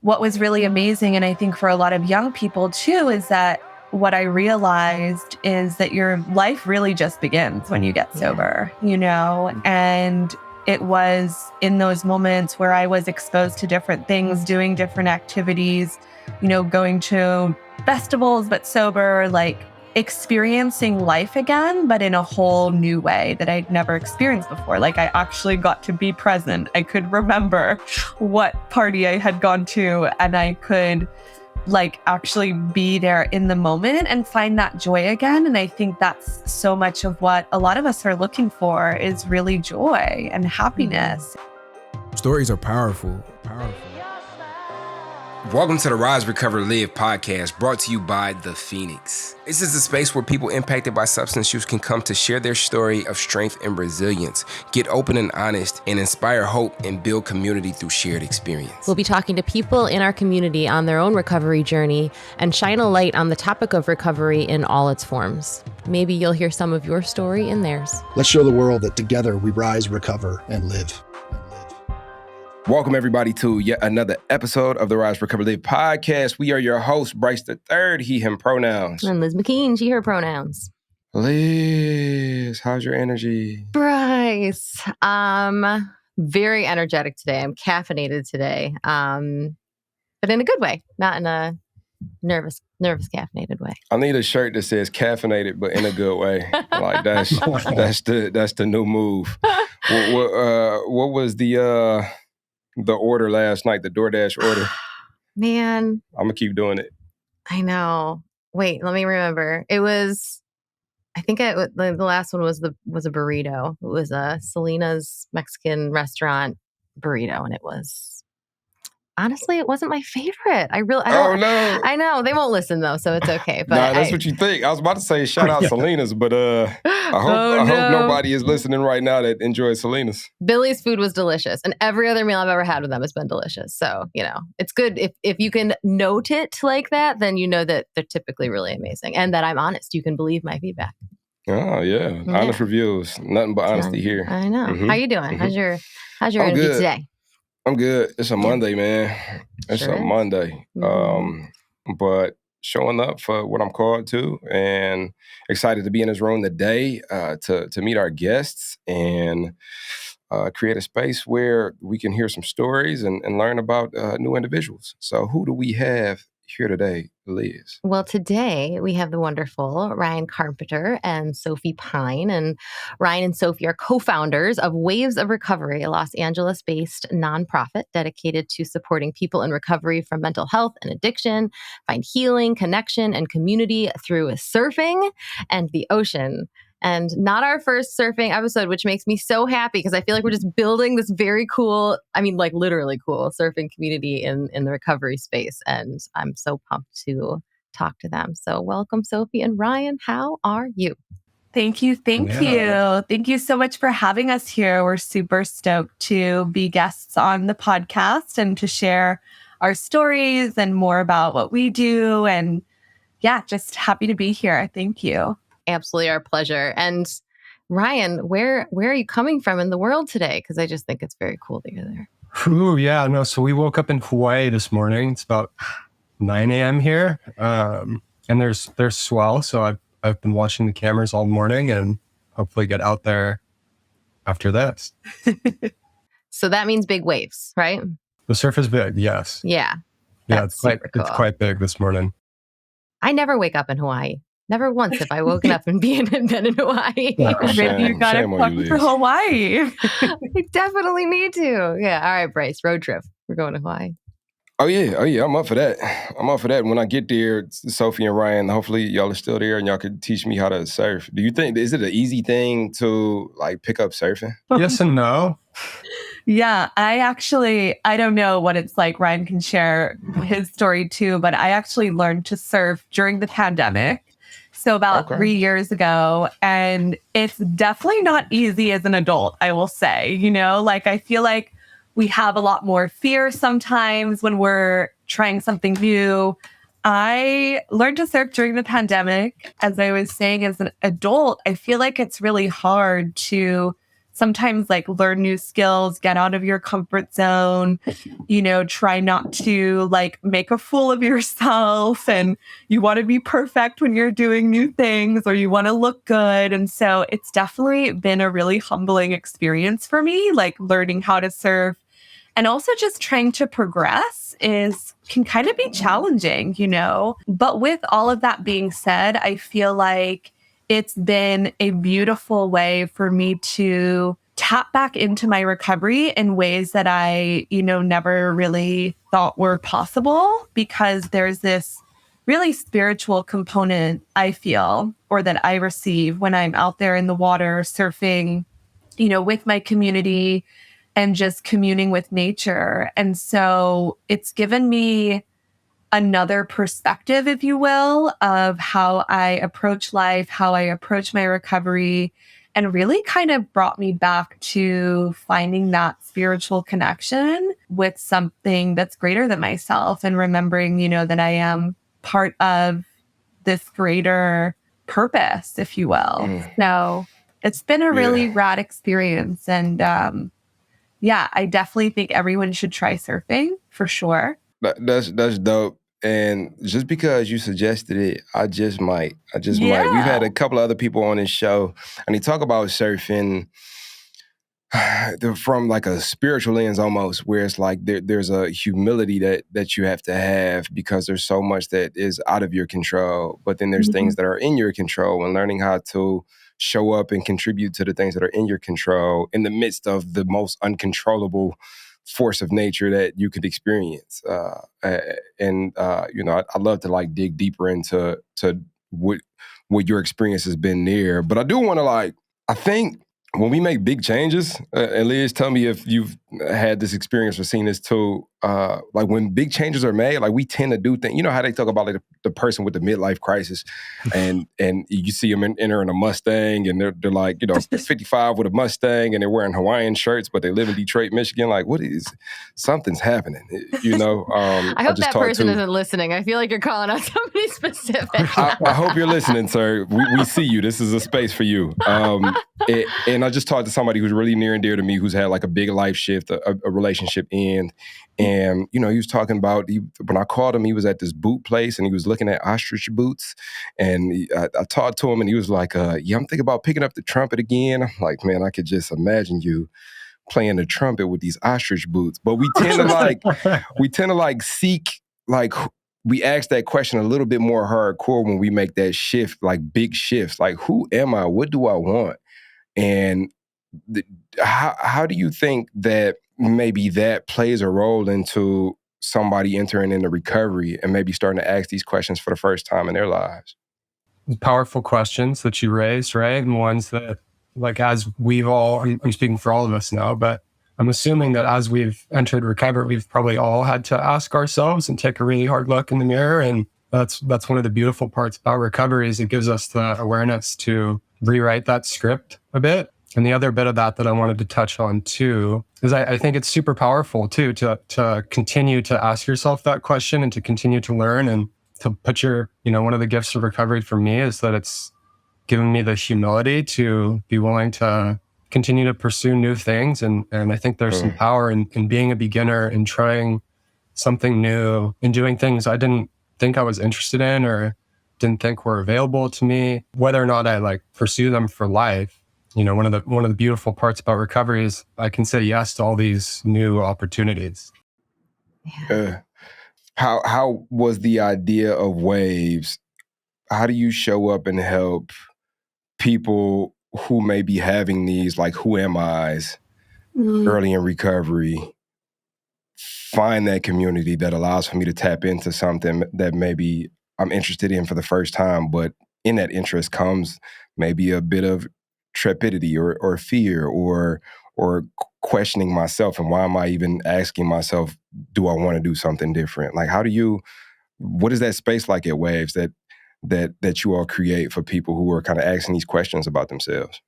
what was really amazing, and I think for a lot of young people too, is that what I realized is that your life really just begins when you get sober, and it was in those moments where I was exposed to different things, doing different activities, going to festivals, but sober, like experiencing life again, but in a whole new way that I'd never experienced before. Like I actually got to be present. I could remember what party I had gone to, and I could like actually be there in the moment and find that joy again. And I think that's so much of what a lot of us are looking for, is really joy and happiness. Stories are powerful. Welcome to the Rise, Recover, Live podcast, brought to you by The Phoenix. This is a space where people impacted by substance use can come to share their story of strength and resilience, get open and honest, and inspire hope and build community through shared experience. We'll be talking to people in our community on their own recovery journey and shine a light on the topic of recovery in all its forms. Maybe you'll hear some of your story in theirs. Let's show the world that together we rise, recover, and live. Welcome, everybody, to yet another episode of the Rise, Recover, Live podcast. We are your hosts, Bryce III, he, him pronouns. And Liz McKean, she, her pronouns. Liz, how's your energy? Bryce, very energetic today. I'm caffeinated today, but in a good way, not in a nervous caffeinated way. I need a shirt that says caffeinated, but in a good way. Like that's the new move. What was the order last night, the DoorDash order? Man. I'm going to keep doing it. I know. Wait, let me remember. It was, I think the last one was a burrito. It was a Selena's Mexican restaurant burrito, and it was, honestly, it wasn't my favorite. Oh, no. I know. They won't listen, though, so it's okay. But nah, that's what you think. I was about to say shout out Selena's, but I hope nobody is listening right now that enjoys Selena's. Billy's food was delicious, and every other meal I've ever had with them has been delicious. So, it's good. If you can note it like that, then you know that they're typically really amazing, and that I'm honest. You can believe my feedback. Oh, yeah. Honest reviews. Nothing but honesty here. I know. Mm-hmm. How you doing? Mm-hmm. How's your energy today? I'm good. It's a Monday, man. It's a Monday. Mm-hmm. But showing up for what I'm called to, and excited to be in this room today to meet our guests and create a space where we can hear some stories and learn about new individuals. So who do we have here today, Liz? Well, today we have the wonderful Ryan Carpenter and Sophie Pyne. And Ryan and Sophie are co-founders of Waves of Recovery, a Los Angeles-based nonprofit dedicated to supporting people in recovery from mental health and addiction, find healing, connection, and community through surfing and the ocean. And not our first surfing episode, which makes me so happy because I feel like we're just building this very cool, literally cool surfing community in the recovery space. And I'm so pumped to talk to them. So welcome, Sophie and Ryan. How are you? Thank you. Thank you so much for having us here. We're super stoked to be guests on the podcast and to share our stories and more about what we do. And yeah, just happy to be here. Thank you. Absolutely our pleasure. And Ryan, where are you coming from in the world today? Because I just think it's very cool that you're there. Ooh, yeah, no. So we woke up in Hawaii this morning. It's about 9 a.m. here, and there's swell. So I've been watching the cameras all morning, and hopefully get out there after this. So that means big waves, right? The surf is big. Yes. Yeah. It's quite big this morning. I never wake up in Hawaii. Never once have I woken up and been in Hawaii. Maybe you gotta come to Hawaii. I definitely need to. Yeah. All right, Bryce, road trip. We're going to Hawaii. Oh yeah. I'm up for that. When I get there, Sophie and Ryan, hopefully y'all are still there and y'all could teach me how to surf. Do you think, is it an easy thing to pick up surfing? Yes and no. Yeah, I don't know what it's like. Ryan can share his story too, but I actually learned to surf during the pandemic. So about 3 years ago, and it's definitely not easy as an adult, I will say. I feel like we have a lot more fear sometimes when we're trying something new. I learned to surf during the pandemic. As I was saying, as an adult, I feel like it's really hard to sometimes like learn new skills, get out of your comfort zone, try not to like make a fool of yourself, and you want to be perfect when you're doing new things, or you want to look good. And so it's definitely been a really humbling experience for me, like learning how to surf. And also just trying to progress can kind of be challenging, But with all of that being said, I feel like it's been a beautiful way for me to tap back into my recovery in ways that I, never really thought were possible, because there's this really spiritual component I feel, or that I receive when I'm out there in the water surfing, with my community and just communing with nature. And so it's given me another perspective, if you will, of how I approach life, how I approach my recovery, and really kind of brought me back to finding that spiritual connection with something that's greater than myself, and remembering, that I am part of this greater purpose, if you will. So it's been a really rad experience. And I definitely think everyone should try surfing for sure. That's dope. And just because you suggested it, I just might. We've had a couple of other people on this show, and they talk about surfing from like a spiritual lens almost, where it's like there's a humility that you have to have, because there's so much that is out of your control. But then there's things that are in your control, and learning how to show up and contribute to the things that are in your control in the midst of the most uncontrollable force of nature that you could experience. I love to like dig deeper into what your experience has been there. But I do want to I think when we make big changes, and Liz, tell me if you've had this experience or seen this too, like when big changes are made, like we tend to do things, how they talk about like the person with the midlife crisis, and you see them entering a Mustang, and they're like, 55 with a Mustang, and they're wearing Hawaiian shirts, but they live in Detroit, Michigan. Like, something's happening, I hope that person isn't listening. I feel like you're calling out somebody specific. I hope you're listening, sir. We see you. This is a space for you. And I just talked to somebody who's really near and dear to me, who's had like a big life shift, a relationship end. And, he was talking about, when I called him, he was at this boot place and he was looking at ostrich boots. And I talked to him and he was like, I'm thinking about picking up the trumpet again. I'm like, man, I could just imagine you playing the trumpet with these ostrich boots. But we tend to seek, we ask that question a little bit more hardcore when we make that shift, like big shifts. Like, who am I? What do I want? And how do you think that maybe that plays a role into somebody entering into recovery and maybe starting to ask these questions for the first time in their lives? Powerful questions that you raised, right? And ones that, like, as we've all, I'm speaking for all of us now, but I'm assuming that as we've entered recovery, we've probably all had to ask ourselves and take a really hard look in the mirror. And that's one of the beautiful parts about recovery, is it gives us the awareness to rewrite that script a bit. And the other bit of that I wanted to touch on too, is I think it's super powerful too, to continue to ask yourself that question and to continue to learn, and to put your, one of the gifts of recovery for me is that it's given me the humility to be willing to continue to pursue new things. And I think there's some power in being a beginner and trying something new and doing things I didn't think I was interested in or didn't think were available to me, whether or not I pursue them for life. One of the beautiful parts about recovery is I can say yes to all these new opportunities. Yeah. How was the idea of Waves? How do you show up and help people who may be having these who am I's early in recovery find that community that allows for me to tap into something that maybe I'm interested in for the first time, but in that interest comes maybe a bit of trepidity or fear or questioning myself, and why am I even asking myself, do I want to do something different? What is that space like at Waves that you all create for people who are kind of asking these questions about themselves?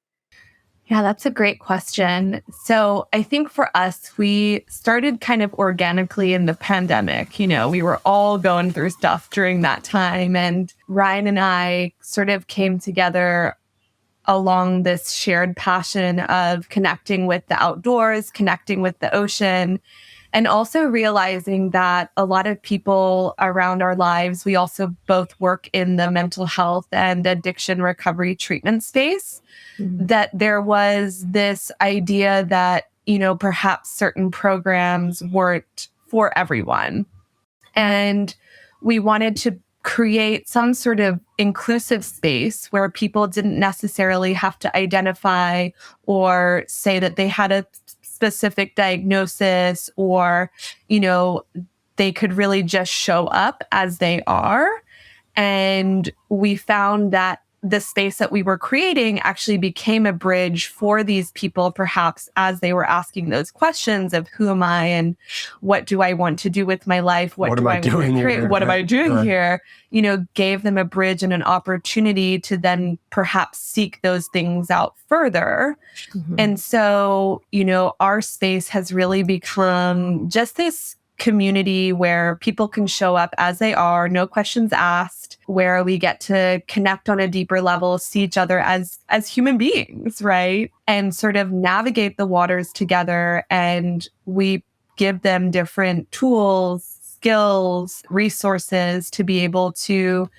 Yeah, that's a great question. So I think for us, we started kind of organically in the pandemic. We were all going through stuff during that time, and Ryan and I sort of came together along this shared passion of connecting with the outdoors, connecting with the ocean, and also realizing that a lot of people around our lives, we also both work in the mental health and addiction recovery treatment space, that there was this idea that, perhaps certain programs weren't for everyone. And we wanted to create some sort of inclusive space where people didn't necessarily have to identify or say that they had a specific diagnosis, or, they could really just show up as they are. And we found that the space that we were creating actually became a bridge for these people, perhaps as they were asking those questions of who am I and what do I want to do with my life? What do I want to create? What am I doing here? Gave them a bridge and an opportunity to then perhaps seek those things out further. And so, our space has really become just this community where people can show up as they are, no questions asked, where we get to connect on a deeper level, see each other as human beings, right? And sort of navigate the waters together. And we give them different tools, skills, resources to be able to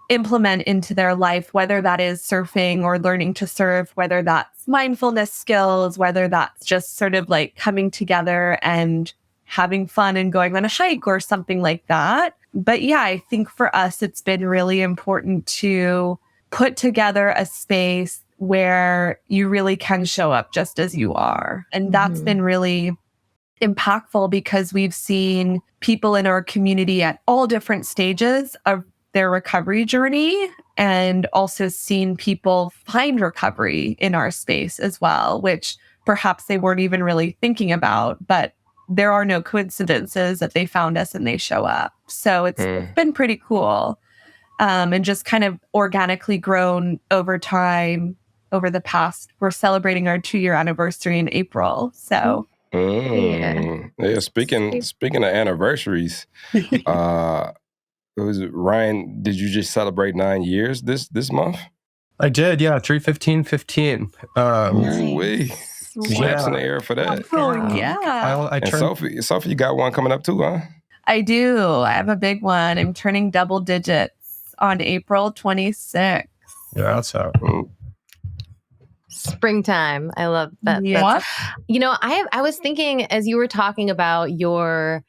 implement into their life, whether that is surfing or learning to surf, whether that's mindfulness skills, whether that's just sort of like coming together and having fun and going on a hike or something like that. But yeah, I think for us, it's been really important to put together a space where you really can show up just as you are. And that's been really impactful because we've seen people in our community at all different stages of their recovery journey, and also seen people find recovery in our space as well, which perhaps they weren't even really thinking about, but there are no coincidences that they found us and they show up. So it's been pretty cool, and just kind of organically grown over time. Over the past, we're celebrating our 2-year anniversary in April. So yeah. Speaking of anniversaries, Ryan, did you just celebrate 9 years this month? I did, yeah. 3/15/15. Nice. Slaps in the air for that. Oh, yeah. And Sophie, you got one coming up too, huh? I do. I have a big one. I'm turning double digits on April 26th. Yeah, that's how. Springtime. I love that. Yeah. I was thinking as you were talking about the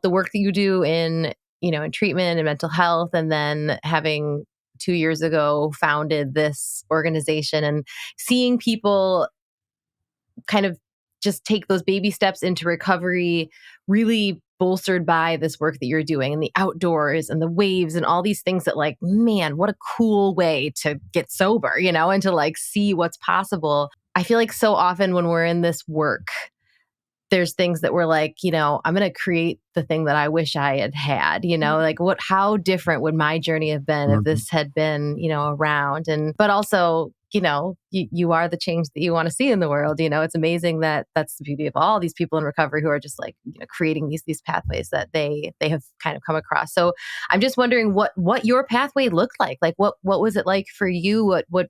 work that you do in treatment and mental health, and then having 2 years ago founded this organization and seeing people kind of just take those baby steps into recovery, really bolstered by this work that you're doing and the outdoors and the waves and all these things that, like, man, what a cool way to get sober, and to like see what's possible. I feel like so often when we're in this work, there's things that we're like, I'm going to create the thing that I wish I had, like how different would my journey have been if this had been, around? But also, you are the change that you want to see in the world. It's amazing that that's the beauty of all these people in recovery who are just like, creating these pathways that they have kind of come across. So I'm just wondering what your pathway looked like. Like, what was it like for you? What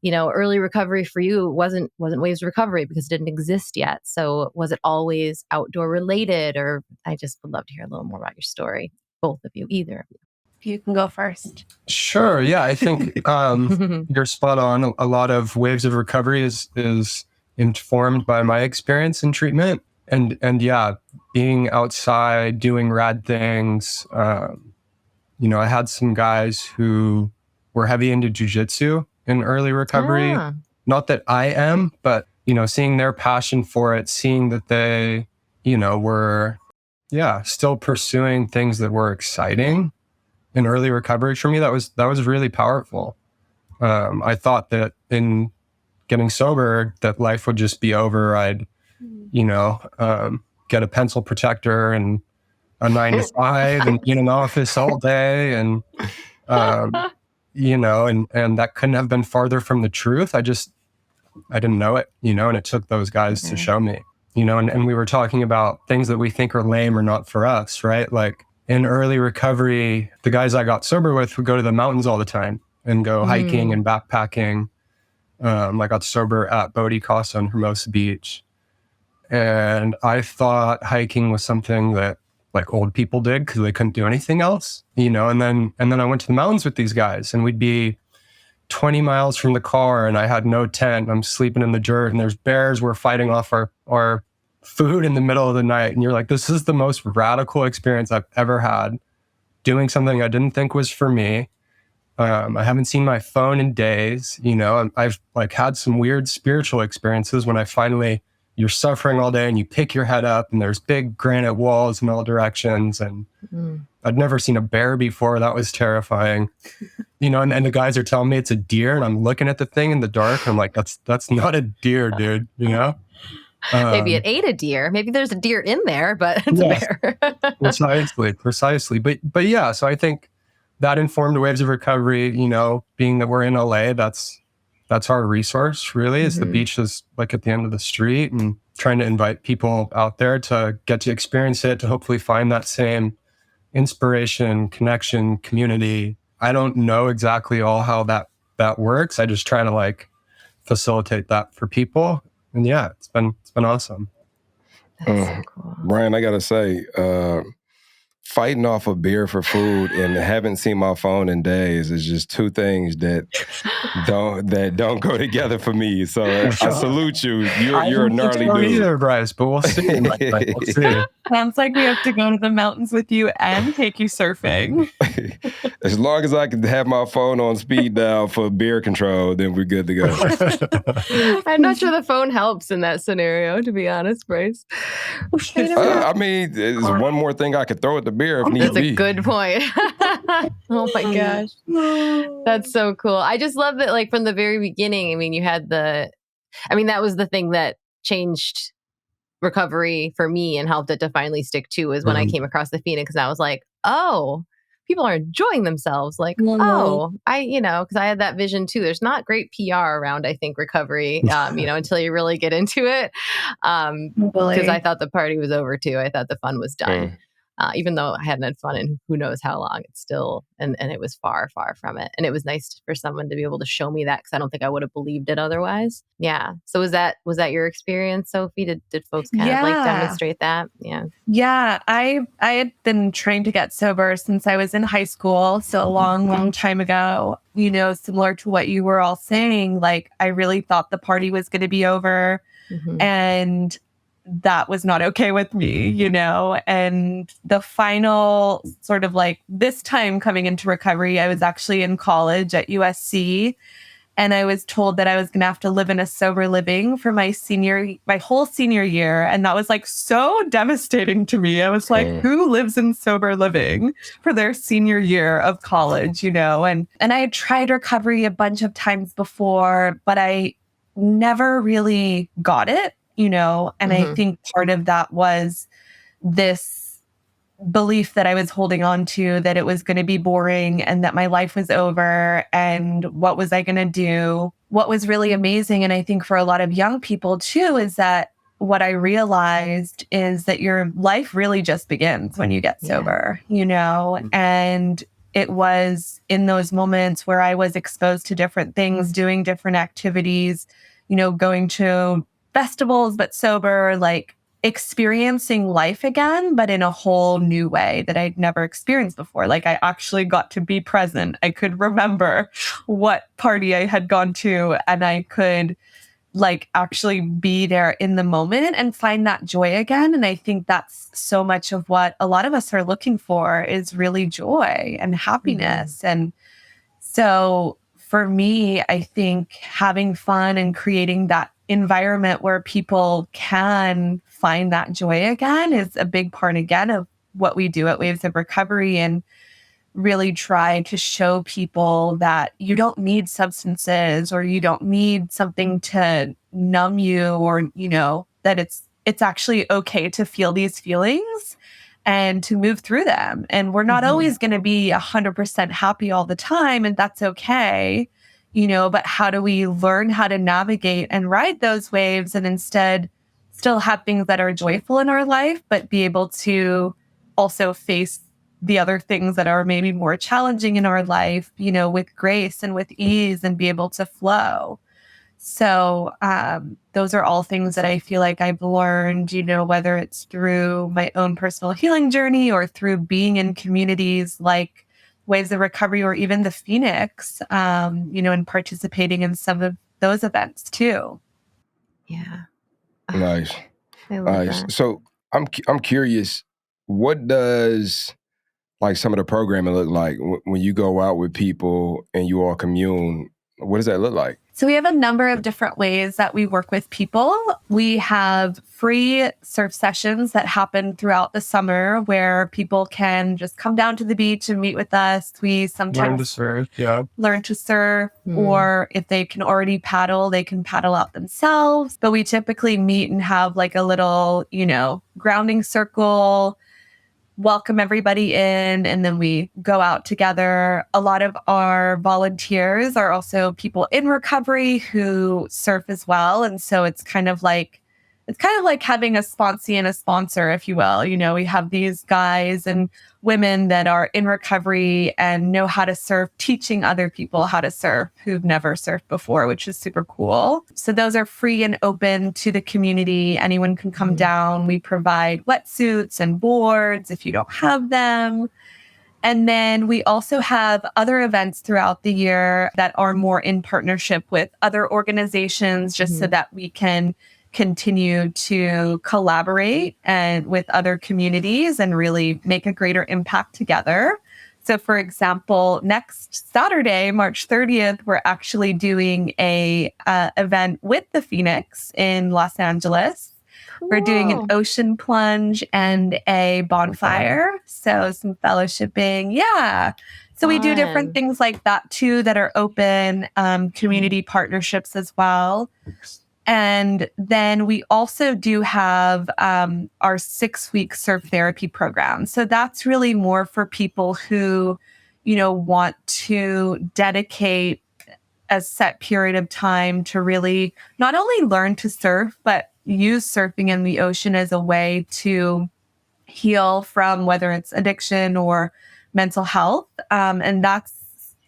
early recovery for you wasn't waves of recovery because it didn't exist yet. So was it always outdoor related? Or I just would love to hear a little more about your story, both of you, either of you. You can go first. Sure. Yeah, I think you're spot on. A lot of waves of recovery is informed by my experience in treatment, and yeah, being outside, doing rad things. I had some guys who were heavy into jujitsu in early recovery. Not that I am, but seeing their passion for it, seeing that they, were still pursuing things that were exciting in early recovery for me, that was really powerful. I thought that in getting sober, that life would just be over. I'd, get a pencil protector and a 9 to 5 and be in an office all day. And, and that couldn't have been farther from the truth. I didn't know it, and it took those guys to show me, and we were talking about things that we think are lame or not for us, right? Like, in early recovery, the guys I got sober with would go to the mountains all the time and go hiking and backpacking. I got sober at Bodie Casa on Hermosa Beach. And I thought hiking was something that like old people did because they couldn't do anything else, and then I went to the mountains with these guys, and we'd be 20 miles from the car, and I had no tent. I'm sleeping in the dirt, and there's bears. We're fighting off our food in the middle of the night. And you're like, this is the most radical experience I've ever had, doing something I didn't think was for me. I haven't seen my phone in days. I've like had some weird spiritual experiences when you're suffering all day and you pick your head up and there's big granite walls in all directions. And I'd never seen a bear before. That was terrifying. And the guys are telling me it's a deer, and I'm looking at the thing in the dark. I'm like, that's not a deer, dude. Maybe it ate a deer. Maybe there's a deer in there, but it's a bear. Precisely. But yeah, so I think that informed Waves of Recovery, being that we're in LA, that's our resource, really, is the beach is like at the end of the street, and trying to invite people out there to get to experience it, to hopefully find that same inspiration, connection, community. I don't know exactly all how that works. I just try to like facilitate that for people. And yeah, it's been awesome. That's so cool. Ryan, I gotta say, fighting off a beer for food and haven't seen my phone in days is just two things that don't go together for me. So I salute you. You're a gnarly dude. Either, Bryce, but we'll see. We'll see. Sounds like we have to go to the mountains with you and take you surfing. As long as I can have my phone on speed dial for beer control, then we're good to go. I'm not sure the phone helps in that scenario, to be honest, Bryce. I mean, there's one more thing I could throw at the beer if need That's be. a good point. Oh my gosh. That's so cool. I just love that, like, from the very beginning, I mean, you had that was the thing that changed recovery for me and helped it to finally stick to, was when I came across the Phoenix, and I was like, oh, people are enjoying themselves. Like, because I had that vision too. There's not great PR around, I think, recovery, until you really get into it. Because I thought the party was over too. I thought the fun was done. Even though I hadn't had fun in who knows how long, it's still, and it was far, far from it. And it was nice for someone to be able to show me that, because I don't think I would have believed it otherwise. Yeah. So was that your experience, Sophie? Did folks kind of like demonstrate that? Yeah. Yeah. I had been trying to get sober since I was in high school. So a long, long time ago, similar to what you were all saying, like, I really thought the party was going to be over, and that was not okay with me, and the final sort of like this time coming into recovery, I was actually in college at USC, and I was told that I was going to have to live in a sober living for my whole senior year. And that was like so devastating to me. I was like, who lives in sober living for their senior year of college, and I had tried recovery a bunch of times before, but I never really got it. And I think part of that was this belief that I was holding on to, that it was going to be boring and that my life was over, and what was I going to do? What was really amazing, and I think for a lot of young people too, is that what I realized is that your life really just begins when you get sober, and it was in those moments where I was exposed to different things, doing different activities, going to festivals, but sober, like experiencing life again, but in a whole new way that I'd never experienced before. Like, I actually got to be present. I could remember what party I had gone to, and I could like actually be there in the moment and find that joy again. And I think that's so much of what a lot of us are looking for, is really joy and happiness. And so for me, I think having fun and creating that environment where people can find that joy again is a big part, again, of what we do at Waves of Recovery, and really try to show people that you don't need substances, or you don't need something to numb you, or, that it's actually okay to feel these feelings and to move through them. And we're not always going to be 100% happy all the time, and that's okay. But how do we learn how to navigate and ride those waves, and instead still have things that are joyful in our life, but be able to also face the other things that are maybe more challenging in our life, with grace and with ease, and be able to flow. So those are all things that I feel like I've learned, whether it's through my own personal healing journey or through being in communities like Waves of Recovery or even the Phoenix, and participating in some of those events too. Yeah. Nice. I love that. So I'm curious, what does like some of the programming look like when you go out with people and you all commune? What does that look like? So we have a number of different ways that we work with people. We have free surf sessions that happen throughout the summer where people can just come down to the beach and meet with us. We sometimes learn to surf, or if they can already paddle, they can paddle out themselves. But we typically meet and have like a little, grounding circle, welcome everybody in, and then we go out together. A lot of our volunteers are also people in recovery who surf as well. And so it's kind of like having a sponsee and a sponsor, if you will. We have these guys and women that are in recovery and know how to surf, teaching other people how to surf who've never surfed before, which is super cool. So those are free and open to the community. Anyone can come down. We provide wetsuits and boards if you don't have them. And then we also have other events throughout the year that are more in partnership with other organizations, just so that we can continue to collaborate and with other communities and really make a greater impact together. So for example, next Saturday, March 30th, we're actually doing a event with the Phoenix in Los Angeles. Cool. We're doing an ocean plunge and a bonfire. So some fellowshipping. Yeah. So we do different things like that too that are open, community partnerships as well. And then we also do have our 6-week surf therapy program. So that's really more for people who, want to dedicate a set period of time to really not only learn to surf, but use surfing in the ocean as a way to heal from whether it's addiction or mental health. And that's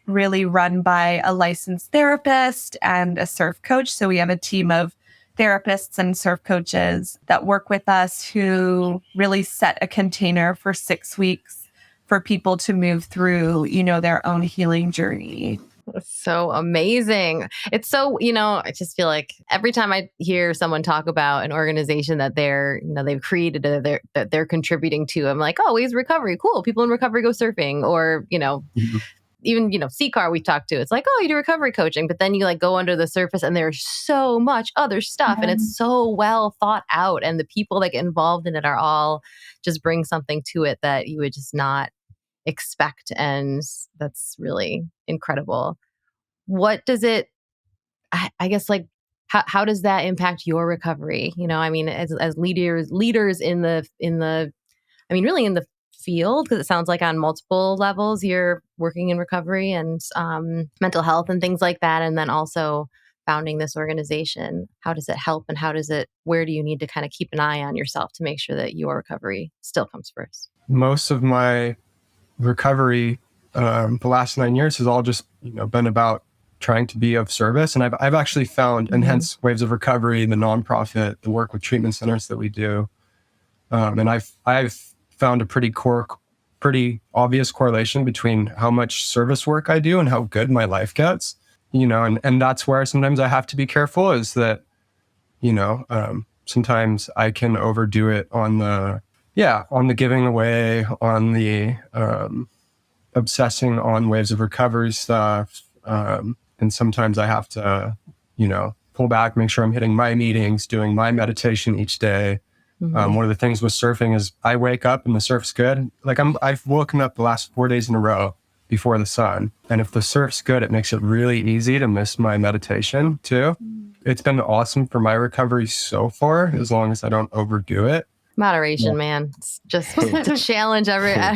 really run by a licensed therapist and a surf coach. So we have a team of therapists and surf coaches that work with us who really set a container for 6 weeks for people to move through, their own healing journey. So amazing. It's so, I just feel like every time I hear someone talk about an organization that they've created, that they're contributing to, I'm like, oh, Waves Recovery, cool. People in recovery go surfing, or, even, CCAR we talked to, it's like, oh, you do recovery coaching, but then you like go under the surface and there's so much other stuff and it's so well thought out. And the people that get involved in it are all just bring something to it that you would just not expect. And that's really incredible. What does it, I guess, like, how does that impact your recovery? As leaders in the really in the field, because it sounds like on multiple levels you're working in recovery and mental health and things like that, and then also founding this organization. How does it help, and where do you need to kind of keep an eye on yourself to make sure that your recovery still comes first? Most of my recovery the last 9 years has all just been about trying to be of service, and I've actually found, and hence Waves of Recovery, the nonprofit, the work with treatment centers that we do, and I've found a pretty obvious correlation between how much service work I do and how good my life gets, and that's where sometimes I have to be careful, is that, sometimes I can overdo it on the giving away, on the obsessing on Waves of Recovery stuff. And sometimes I have to, pull back, make sure I'm hitting my meetings, doing my meditation each day. One of the things with surfing is I wake up and the surf's good. Like I've woken up the last 4 days in a row before the sun. And if the surf's good, it makes it really easy to miss my meditation too. It's been awesome for my recovery so far, as long as I don't overdo it. Moderation, man. It's just it's a challenge everywhere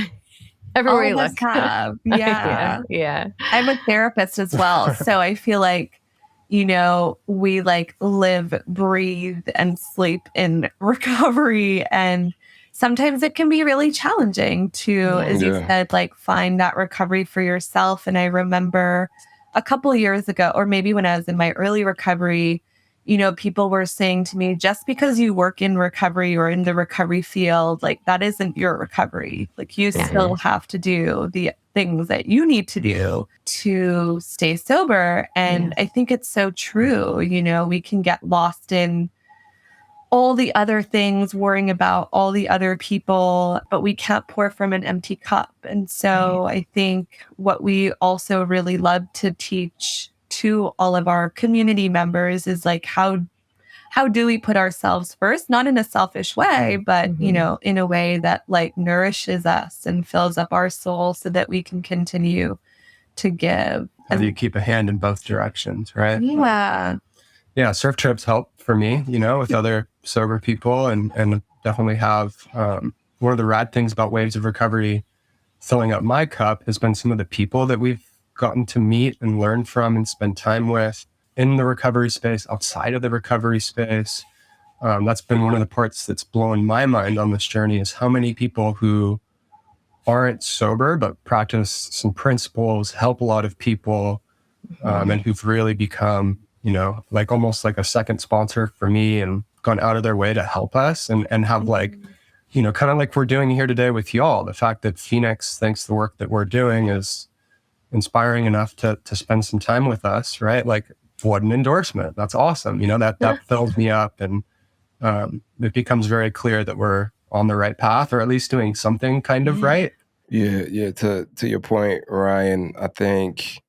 you look. Yeah. Yeah. I'm a therapist as well. So I feel like, we like live, breathe, and sleep in recovery. And sometimes it can be really challenging to, as you said, like find that recovery for yourself. And I remember a couple of years ago, or maybe when I was in my early recovery, people were saying to me, just because you work in recovery or in the recovery field, like that isn't your recovery. Like you still have to do the things that you need to do to stay sober. And I think it's so true. We can get lost in all the other things, worrying about all the other people, but we can't pour from an empty cup. And so I think what we also really love to teach to all of our community members is like, how do we put ourselves first, not in a selfish way, but, in a way that like nourishes us and fills up our soul so that we can continue to give. How do you keep a hand in both directions, right? Yeah, surf trips help for me, with other sober people, and definitely have one of the rad things about Waves of Recovery filling up my cup has been some of the people that we've gotten to meet and learn from and spend time with in the recovery space, outside of the recovery space. That's been one of the parts that's blown my mind on this journey, is how many people who aren't sober but practice some principles, help a lot of people, and who've really become, like almost like a second sponsor for me and gone out of their way to help us and have like, kind of like we're doing here today with y'all. The fact that Phoenix thinks the work that we're doing is inspiring enough to spend some time with us, right? Like, what an endorsement. That's awesome. That fills me up, and it becomes very clear that we're on the right path, or at least doing something kind of right. Yeah. To your point, Ryan, I think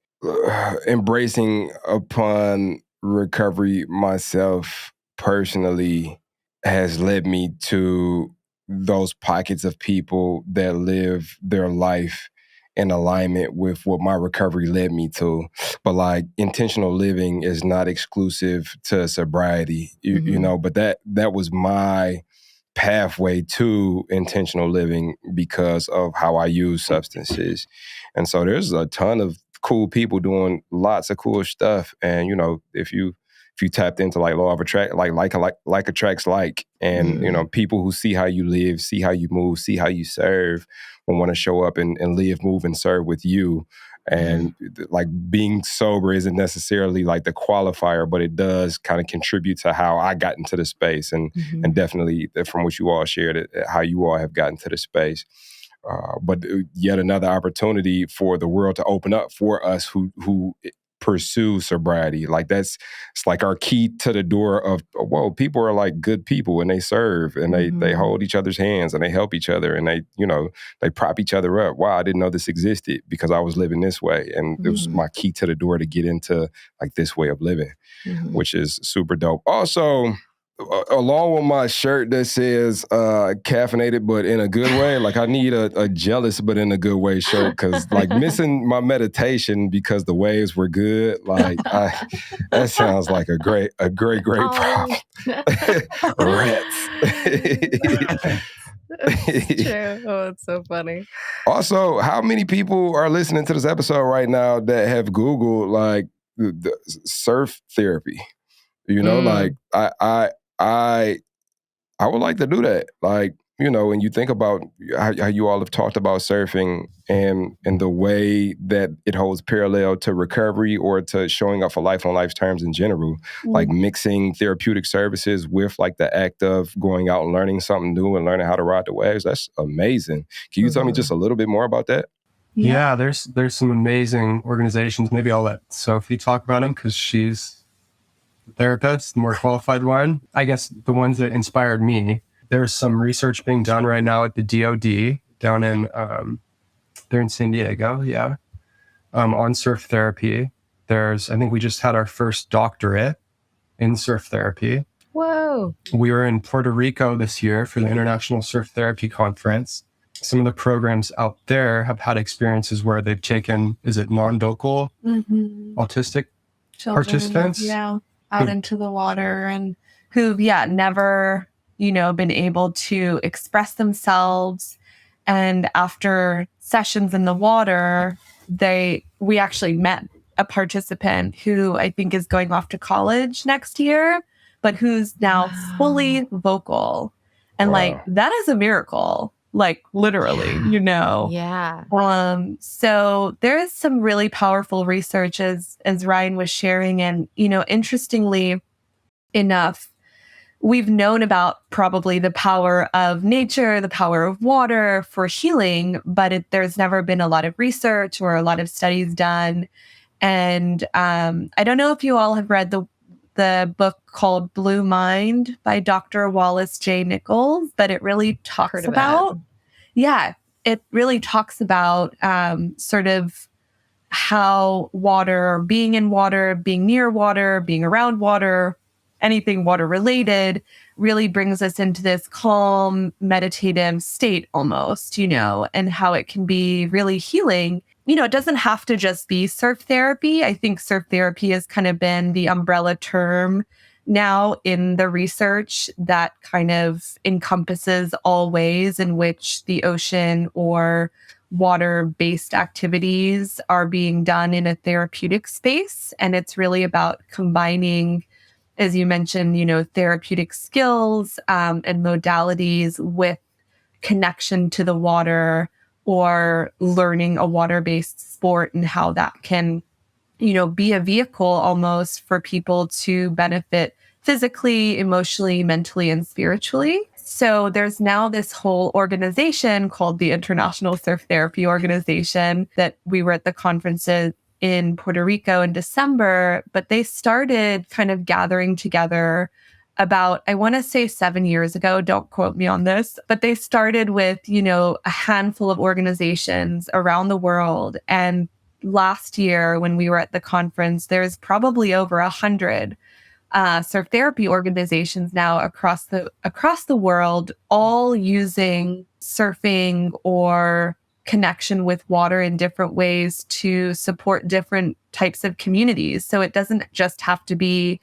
embracing upon recovery myself personally has led me to those pockets of people that live their life in alignment with what my recovery led me to. But like, intentional living is not exclusive to sobriety, but that was my pathway to intentional living because of how I use substances. And so there's a ton of cool people doing lots of cool stuff. And, if you tapped into like law of attract, like attracts like, and, people who see how you live, see how you move, see how you serve, will want to show up and live, move, and serve with you. And like, being sober isn't necessarily like the qualifier, but it does kind of contribute to how I got into the space, and definitely from what you all shared, how you all have gotten to the space. But yet another opportunity for the world to open up for us who pursue sobriety. Like, it's like our key to the door of, whoa, people are like good people, and they serve, and they hold each other's hands, and they help each other, and they prop each other up. Wow, I didn't know this existed because I was living this way. And it was my key to the door to get into like this way of living, which is super dope. Also, along with my shirt that says caffeinated but in a good way, like I need a jealous but in a good way shirt, because like missing my meditation because the waves were good, like that sounds like a great problem. Rats. It's true. Oh, it's so funny. Also, how many people are listening to this episode right now that have Googled like the surf therapy? Like I would like to do that. Like, when you think about how you all have talked about surfing and the way that it holds parallel to recovery or to showing up for life on life's terms in general, like mixing therapeutic services with like the act of going out and learning something new and learning how to ride the waves. That's amazing. Can you tell me just a little bit more about that? Yeah, there's some amazing organizations. Maybe I'll let Sophie talk about them because she's therapist, the more qualified one. I guess the ones that inspired me, there's some research being done right now at the DOD down in, they're in San Diego, on surf therapy. I think we just had our first doctorate in surf therapy. Whoa. We were in Puerto Rico this year for the International Surf Therapy Conference. Some of the programs out there have had experiences where they've taken, is it non-vocal autistic children, participants? Out into the water, and who've never been able to express themselves. And after sessions in the water, we actually met a participant who I think is going off to college next year, but who's now fully vocal. And like, that is a miracle. like literally, Yeah. So there is some really powerful research as Ryan was sharing. And, interestingly enough, we've known about probably the power of nature, the power of water for healing, but there's never been a lot of research or a lot of studies done. And I don't know if you all have read the book called Blue Mind by Dr. Wallace J. Nichols, but it really talks about, it really talks about sort of how water, being in water, being near water, being around water, anything water related really brings us into this calm, meditative state almost, and how it can be really healing. It doesn't have to just be surf therapy. I think surf therapy has kind of been the umbrella term now in the research that kind of encompasses all ways in which the ocean or water-based activities are being done in a therapeutic space. And it's really about combining, as you mentioned, therapeutic skills and modalities with connection to the water or learning a water-based sport and how that can, be a vehicle almost for people to benefit physically, emotionally, mentally, and spiritually. So there's now this whole organization called the International Surf Therapy Organization that we were at the conferences in Puerto Rico in December, but they started kind of gathering together about, I want to say 7 years ago, don't quote me on this, but they started with, a handful of organizations around the world. And last year when we were at the conference, there's probably over 100 surf therapy organizations now across the world, all using surfing or connection with water in different ways to support different types of communities. So it doesn't just have to be,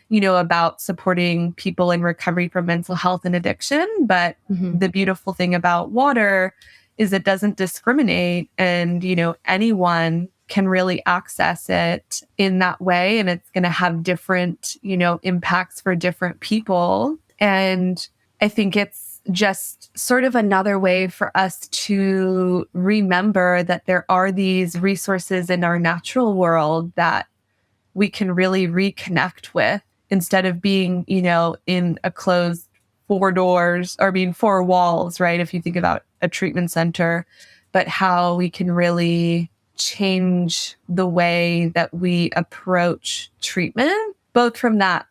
about supporting people in recovery from mental health and addiction. But the beautiful thing about water is it doesn't discriminate, and, anyone can really access it in that way. And it's going to have different, impacts for different people. And I think it's just sort of another way for us to remember that there are these resources in our natural world that we can really reconnect with instead of being, in a closed four doors or being four walls, right? If you think about a treatment center, but how we can really change the way that we approach treatment, both from that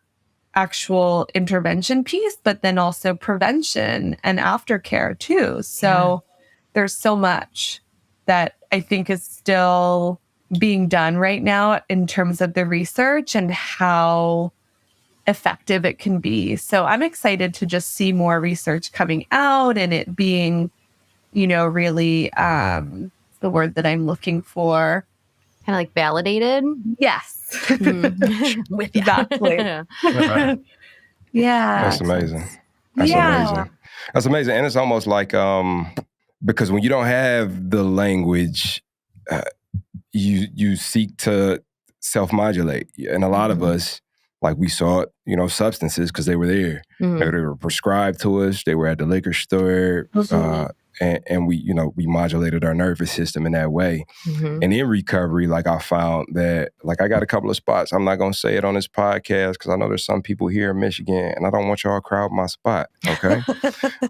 actual intervention piece, but then also prevention and aftercare too. So there's so much that I think is still being done right now in terms of the research and how effective it can be. So I'm excited to just see more research coming out and it being, really the word that I'm looking for. Kind of like validated? Yes. With you. Exactly. Yeah. That's amazing. That's amazing. That's amazing. And it's almost like, because when you don't have the language, you seek to self-modulate. And a lot of us, like we sought, substances because they were there. They were prescribed to us. They were at the liquor store. And we, we modulated our nervous system in that way. And in recovery, like I found that, like I got a couple of spots. I'm not going to say it on this podcast because I know there's some people here in Michigan and I don't want y'all to crowd my spot, okay?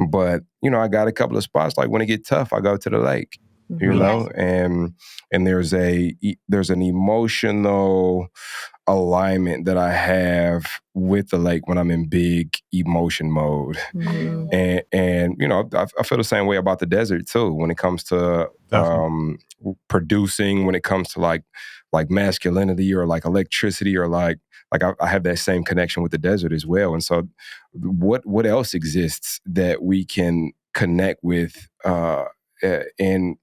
But, I got a couple of spots. Like when it get tough, I go to the lake, and there's an emotional alignment that I have with the lake when I'm in big emotion mode. And I feel the same way about the desert too, when it comes to producing, when it comes to like masculinity or like electricity or like I have that same connection with the desert as well. And so what else exists that we can connect with and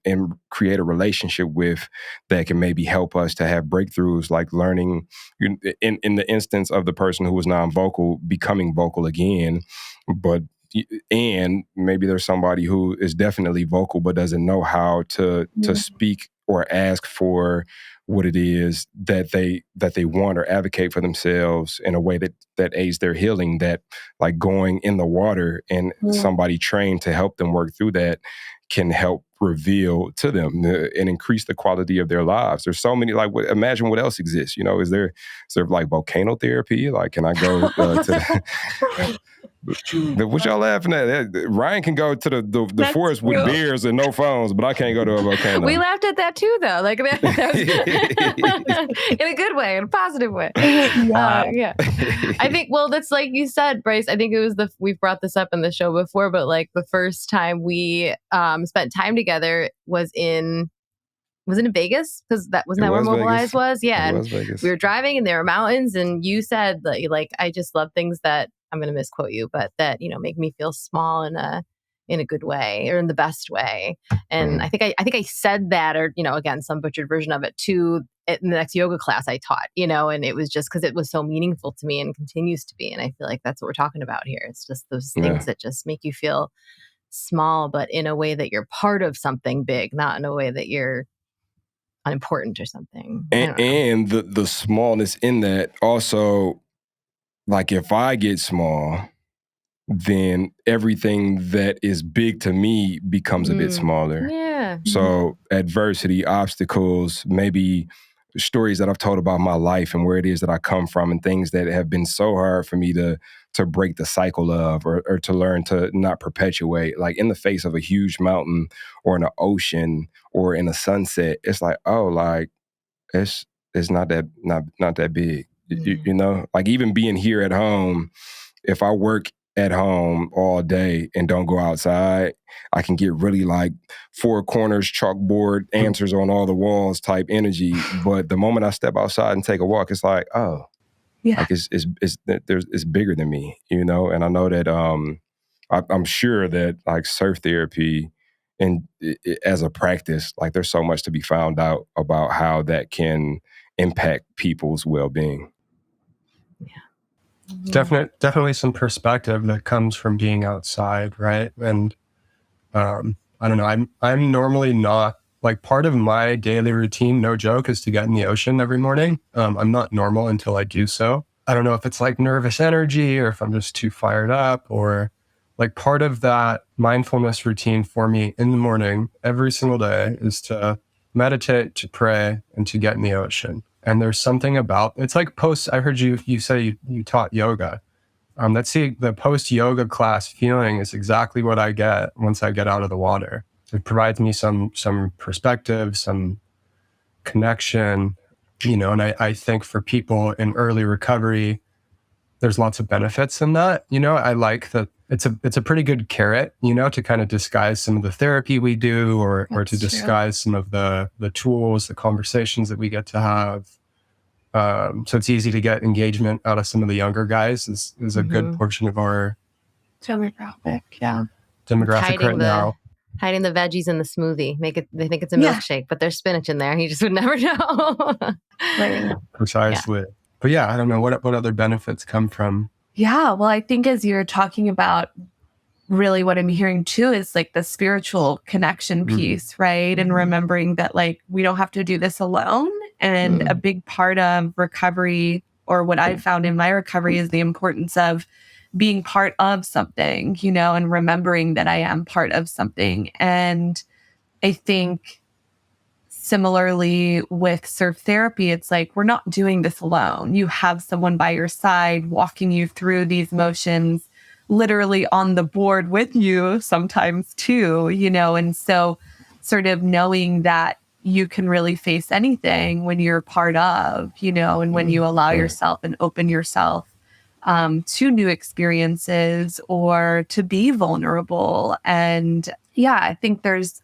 create a relationship with that can maybe help us to have breakthroughs, like learning in the instance of the person who was non-vocal becoming vocal again, and maybe there's somebody who is definitely vocal but doesn't know how to speak or ask for what it is that they want or advocate for themselves in a way that aids their healing, that like going in the water and somebody trained to help them work through that can help reveal to them and increase the quality of their lives. There's so many, like, imagine what else exists. Is there like volcano therapy? Like, can I go to what y'all laughing at? Ryan can go to the forest with beers and no phones, but I can't go to a volcano. We laughed at that too, though. Like that was, in a good way, in a positive way. Yeah. I think, well, that's like you said, Bryce. I think it was we've brought this up in the show before, but like the first time we spent time together was in Vegas? Because that wasn't that where Mobilize was? Yeah. It was Vegas. We were driving and there were mountains, and you said like I just love things that, I'm going to misquote you, but that, make me feel small in a good way or in the best way. And I think I said that, or, again, some butchered version of it too in the next yoga class I taught, and it was just because it was so meaningful to me and continues to be. And I feel like that's what we're talking about here. It's just those things that just make you feel small, but in a way that you're part of something big, not in a way that you're unimportant or something. And the smallness in that also, like, if I get small, then everything that is big to me becomes a bit smaller. Yeah. So adversity, obstacles, maybe stories that I've told about my life and where it is that I come from, and things that have been so hard for me to break the cycle of, or to learn to not perpetuate, like in the face of a huge mountain or in an ocean or in a sunset. It's like, oh, like it's not that big. Like even being here at home, if I work at home all day and don't go outside, I can get really like four corners, chalkboard answers on all the walls type energy. But the moment I step outside and take a walk, it's like, oh, like it's bigger than me, And I know that I'm sure that like surf therapy and as a practice, like there's so much to be found out about how that can impact people's well-being. Definitely some perspective that comes from being outside, right? And I don't know, I'm normally not, like, part of my daily routine, no joke, is to get in the ocean every morning. I'm not normal until I do so. I don't know if it's like nervous energy or if I'm just too fired up, or like part of that mindfulness routine for me in the morning every single day is to meditate, to pray, and to get in the ocean. And there's something about, it's like I heard you say you taught yoga. The post-yoga class feeling is exactly what I get once I get out of the water. It provides me some perspective, some connection, and I think for people in early recovery, there's lots of benefits in that. I like that it's a pretty good carrot, to kind of disguise some of the therapy we do, or to disguise some of the tools, the conversations that we get to have. So it's easy to get engagement out of some of the younger guys is a good portion of our demographic. Demographic right now. Hiding the veggies in the smoothie. They think it's a milkshake, but there's spinach in there. You just would never know. Precisely. Yeah. But yeah, I don't know what other benefits come from. Yeah. Well, I think as you're talking about, really what I'm hearing too is like the spiritual connection piece, right? And remembering that like we don't have to do this alone. And a big part of recovery, or what I've found in my recovery, is the importance of being part of something, and remembering that I am part of something. And I think similarly with surf therapy, it's like we're not doing this alone. You have someone by your side walking you through these motions, literally on the board with you sometimes too, and so sort of knowing that you can really face anything when you're part of, and when you allow yourself and open yourself to new experiences or to be vulnerable. And yeah, I think there's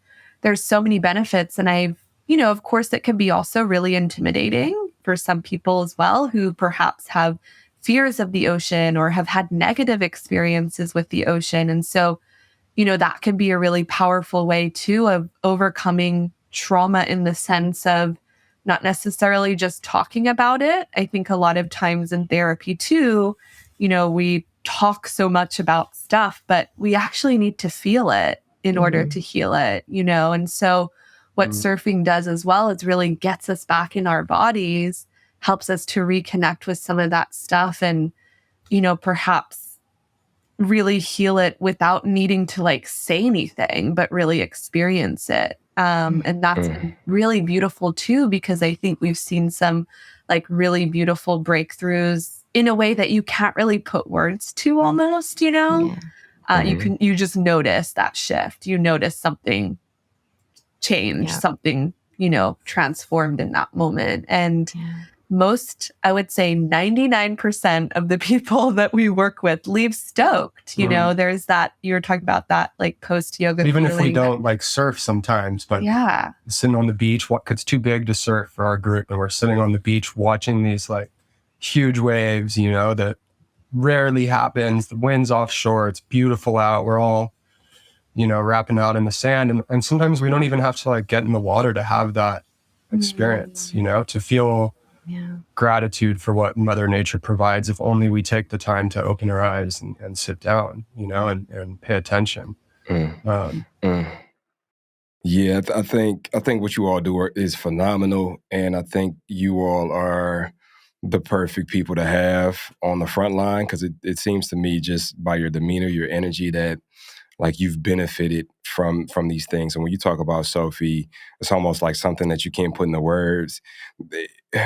so many benefits. And of course, it can be also really intimidating for some people as well, who perhaps have fears of the ocean or have had negative experiences with the ocean. And so, that can be a really powerful way too of overcoming trauma, in the sense of not necessarily just talking about it. I think a lot of times in therapy too, we talk so much about stuff, but we actually need to feel it in order to heal it, and so what surfing does as well is really gets us back in our bodies, helps us to reconnect with some of that stuff and, perhaps really heal it without needing to like say anything, but really experience it. And that's been really beautiful too, because I think we've seen some like really beautiful breakthroughs in a way that you can't really put words to almost, you just notice that shift. You notice something change, something, transformed in that moment. And most, I would say 99% of the people that we work with leave stoked. There's that, you were talking about that like post yoga. Even if we don't like surf sometimes, but yeah, sitting on the beach, it's too big to surf for our group. And we're sitting on the beach watching these like huge waves, that rarely happens. The wind's offshore. It's beautiful out. We're all, wrapping out in the sand. And sometimes we don't even have to like get in the water to have that experience, to feel gratitude for what Mother Nature provides, if only we take the time to open our eyes and sit down, and pay attention. Yeah, I think what you all do is phenomenal, and I think you all are the perfect people to have on the front line, because it seems to me just by your demeanor, your energy, that like you've benefited from these things. And when you talk about Sophie, it's almost like something that you can't put into words.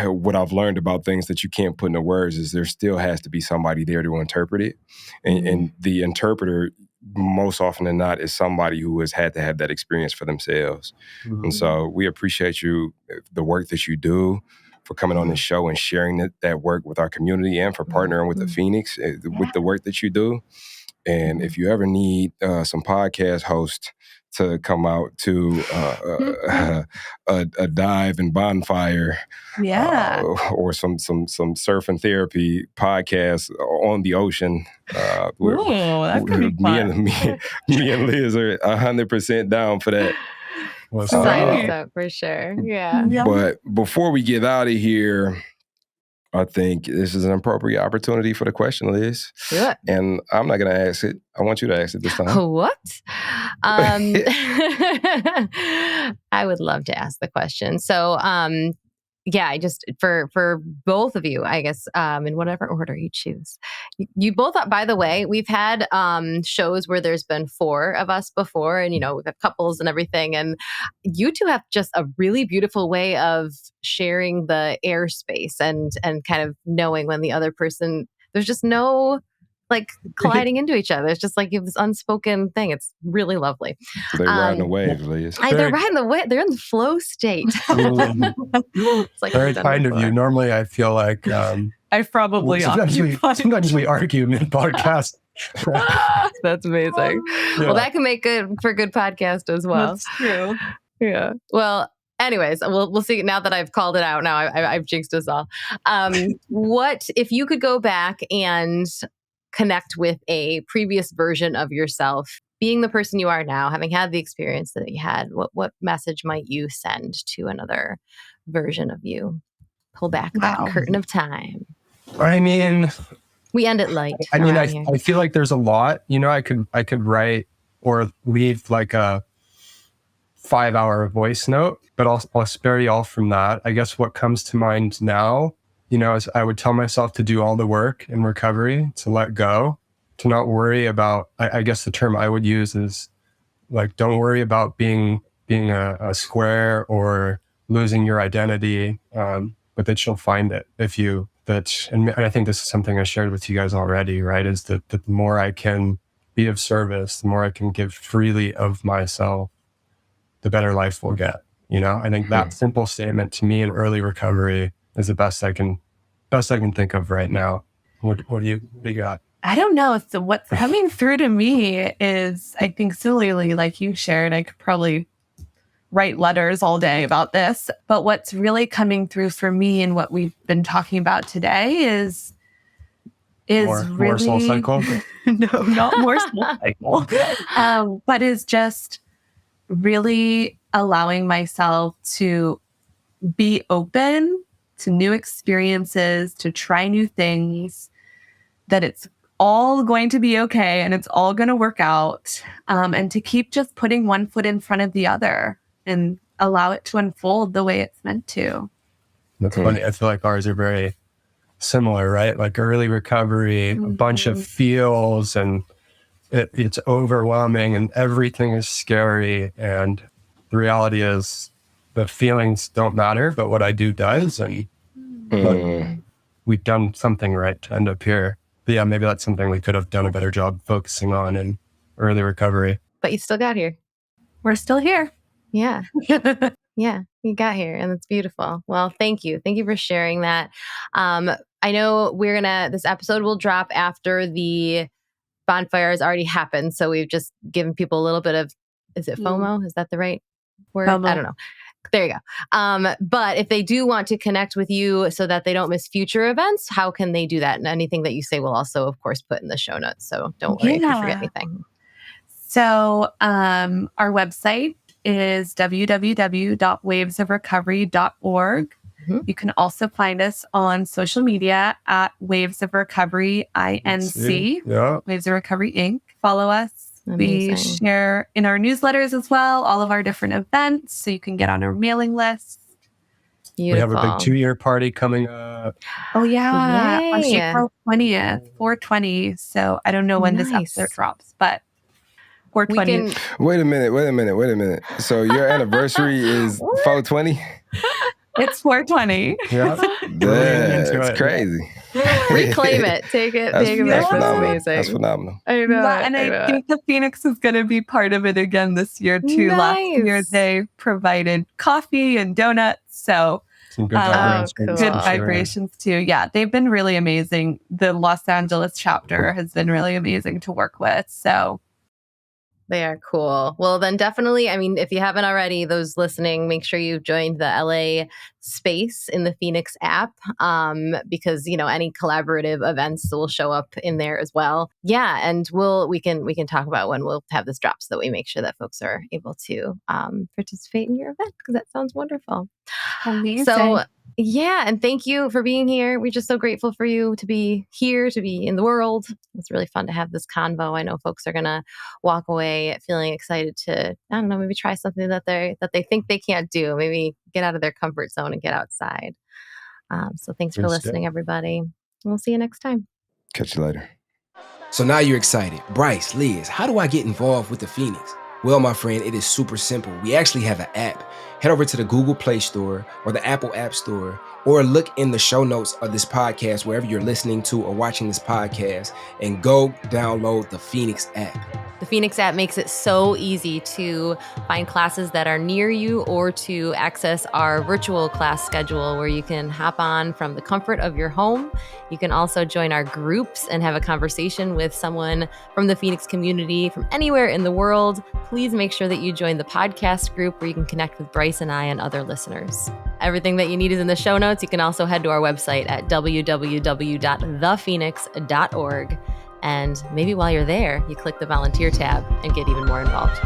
What I've learned about things that you can't put into words is there still has to be somebody there to interpret it. And the interpreter, most often than not, is somebody who has had to have that experience for themselves. And so we appreciate you, the work that you do, for coming on the show and sharing that work with our community, and for partnering with the Phoenix with the work that you do. And if you ever need some podcast hosts to come out to a dive and bonfire, or some surf and therapy podcast on the ocean, that could be fun. me and Liz are 100% down for that. Sign us up for sure. Yeah. But before we get out of here, I think this is an appropriate opportunity for the question, Liz. Do it. And I'm not going to ask it. I want you to ask it this time. What? I would love to ask the question. So, I just, for both of you, I guess, in whatever order you choose. You both, by the way, we've had shows where there's been 4 of us before, and, we've had couples and everything. And you two have just a really beautiful way of sharing the airspace and kind of knowing when the other person, there's just no like colliding into each other. It's just like you have this unspoken thing. It's really lovely. They're riding the waves, Liz. They're riding the wave. They're in the flow state. It's like very kind of you. Normally, I feel like I probably sometimes we argue mid-podcast. That's amazing. Yeah. Well, that can make for a good podcast as well. That's true. Yeah. Well, anyways, we'll see. Now that I've called it out, now I've jinxed us all. What if you could go back and connect with a previous version of yourself, being the person you are now, having had the experience that you had? What message might you send to another version of you? Pull back that curtain of time. I mean, we end it light. I mean, I feel like there's a lot. I could write or leave like a 5-hour voice note, but I'll spare you all from that. I guess what comes to mind now, is I would tell myself to do all the work in recovery, to let go, to not worry about, I guess the term I would use is like, don't worry about being a square or losing your identity, but that you'll find it and I think this is something I shared with you guys already, right? Is that the more I can be of service, the more I can give freely of myself, the better life we'll get. I think that simple statement to me in early recovery is the best I can think of right now. What do you got? I don't know. So what's coming through to me is, I think similarly, like you shared, I could probably write letters all day about this, but what's really coming through for me and what we've been talking about today is more Soul Cycle. No, not more Soul Cycle. But is just really allowing myself to be open to new experiences, to try new things, that it's all going to be okay and it's all going to work out, and to keep just putting one foot in front of the other and allow it to unfold the way it's meant to. That's funny. I feel like ours are very similar, right? Like early recovery, a bunch of feels, and it's overwhelming and everything is scary. And the reality is the feelings don't matter, but what I do does. And we've done something right to end up here. But yeah, maybe that's something we could have done a better job focusing on in early recovery. But you still got here. We're still here. Yeah. Yeah, you got here and it's beautiful. Well, thank you. Thank you for sharing that. I know this episode will drop after the bonfire has already happened. So we've just given people a little bit of, is it FOMO? Is that the right word? FOMO. I don't know. There you go. But if they do want to connect with you so that they don't miss future events, how can they do that? And anything that you say will also, of course, put in the show notes. So don't worry if you forget anything. So our website is www.wavesofrecovery.org. You can also find us on social media at Waves of Recovery INC, Waves of Recovery Inc. Follow us. Amazing. We share in our newsletters as well, all of our different events, so you can get on our mailing list. Beautiful. We have a big 2-year party coming up. Oh, yeah. Yay. On April 20th, 420. So I don't know when this episode drops, but 420. Wait a minute. So your anniversary is 420? It's 420. Yeah. That's crazy. Reclaim it. Take it back. That's amazing. That's phenomenal. I know. And I think the Phoenix is going to be part of it again this year, too. Nice. Last year, they provided coffee and donuts. So some good vibrations. Good vibrations, too. Yeah, they've been really amazing. The Los Angeles chapter has been really amazing to work with. So they are cool. Well, then definitely, I mean, if you haven't already, those listening, make sure you've joined the LA space in the Phoenix app because, any collaborative events will show up in there as well. Yeah. And we can talk about when we'll have this drop so that we make sure that folks are able to participate in your event because that sounds wonderful. Amazing. So, yeah. And thank you for being here. We're just so grateful for you to be here, to be in the world. It's really fun to have this convo. I know folks are going to walk away feeling excited to, I don't know, maybe try something that they think they can't do. Maybe get out of their comfort zone and get outside. So thanks for listening, everybody. We'll see you next time. Catch you later. So now you're excited. Bryce, Liz, how do I get involved with the Phoenix? Well, my friend, it is super simple. We actually have an app. Head over to the Google Play Store or the Apple App Store, or look in the show notes of this podcast, wherever you're listening to or watching this podcast, and go download the Phoenix app. The Phoenix app makes it so easy to find classes that are near you or to access our virtual class schedule where you can hop on from the comfort of your home. You can also join our groups and have a conversation with someone from the Phoenix community from anywhere in the world. Please make sure that you join the podcast group where you can connect with Bryce and I and other listeners. Everything that you need is in the show notes. You can also head to our website at www.thephoenix.org. And maybe while you're there, you click the volunteer tab and get even more involved.